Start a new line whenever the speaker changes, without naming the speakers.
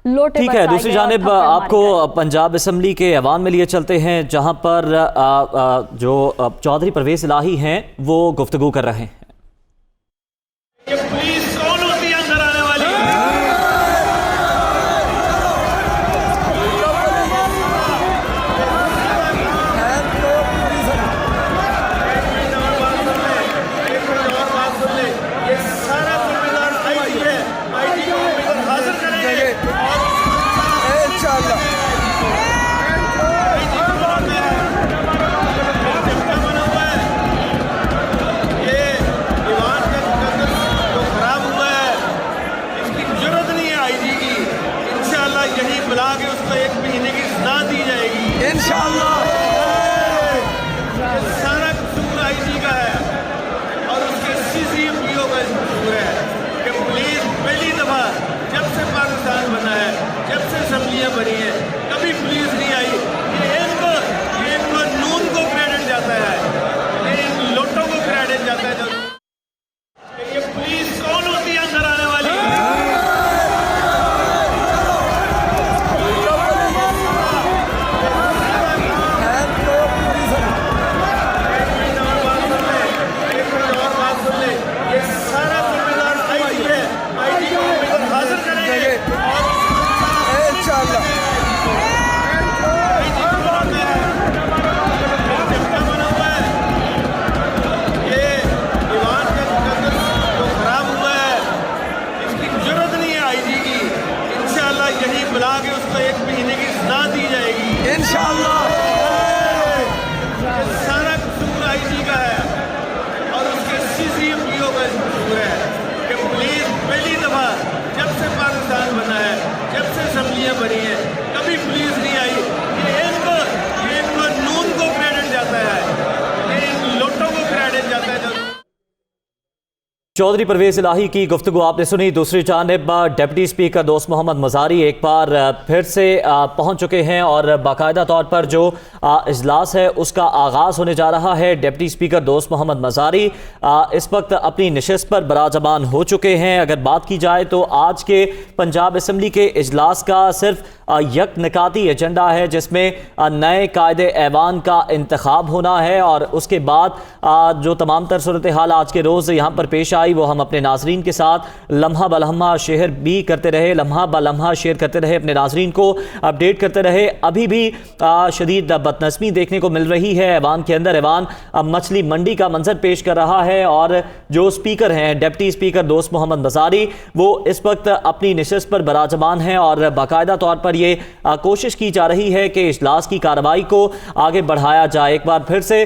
लोटे।
ठीक है, दूसरी जानिब आपको पंजाब असम्बली के ऐवान में लिए चलते हैं, जहां पर जो चौधरी परवेज इलाही हैं वो गुफ्तगू कर रहे हैं।
ये पुलिस कौन होती है अंदर आने वाली? ये सारा जिम्मेदार आईजी है, आईजी को इधर हाजिर करेंगे और इंशाअल्लाह यही बुला के उसको 1 महीने की सजा दी जाएगी इंशाअल्लाह। सारा कसूर आईजी का है और उसके CCPO का कसूर है कि पुलिस पहली दफा जब से पाकिस्तान बना है, जब से असम्बलियाँ बनी हैं, कभी पुलिस नहीं आई। ये इनको नून को क्रेडिट जाता है, ये इन लोटों को क्रेडिट जाता है। ये पुलिस कौन होती है अंदर आने वाली? यही बुला के उसको 1 महीने की सजा दी जाएगी इंशाअल्लाह। सारा कसूर आईजी का है और उसके CCPO का कसूर है कि पुलिस पहली दफा जब से पाकिस्तान बना है, जब से असम्बलियाँ बनी हैं, कभी पुलिस नहीं आई। ये इनको नून को क्रेडिट जाता है, ये इन लोटों को क्रेडिट जाता है।
चौधरी परवेज इलाही की गुफ्तगू आपने सुनी। दूसरी जानिब डिप्टी स्पीकर दोस्त मोहम्मद मज़ारी एक बार फिर से पहुंच चुके हैं और बाकायदा तौर पर जो इजलास है उसका आगाज़ होने जा रहा है। डिप्टी स्पीकर दोस्त मोहम्मद मज़ारी इस वक्त अपनी नशिस्त पर बराजमान हो चुके हैं। अगर बात की जाए तो आज के पंजाब असम्बली के इजलास का सिर्फ यक निकाती एजेंडा है, जिसमें नए कायदे ऐवान का इंतखाब होना है और उसके बाद जो तमाम तर सूरत हाल आज के रोज़ यहाँ पर पेश आई वो हम अपने नाजरीन के साथ लम्हा ब लम्हा शेयर भी करते रहे, लम्हा ब लम्हा शेयर करते रहे, अपने नाजरीन को अपडेट करते रहे। अभी भी शदीद बदनस्मी देखने को मिल रही है ऐवान के अंदर। ऐवान मछली मंडी का मंजर पेश कर रहा है और जो स्पीकर हैं डिप्टी स्पीकर दोस्त मोहम्मद मज़ारी वो इस वक्त अपनी नशिस्त पर बराजमान हैं और बाकायदा तौर पर ये कोशिश की जा रही है कि इजलास की कार्रवाई को आगे बढ़ाया जाए। एक बार फिर से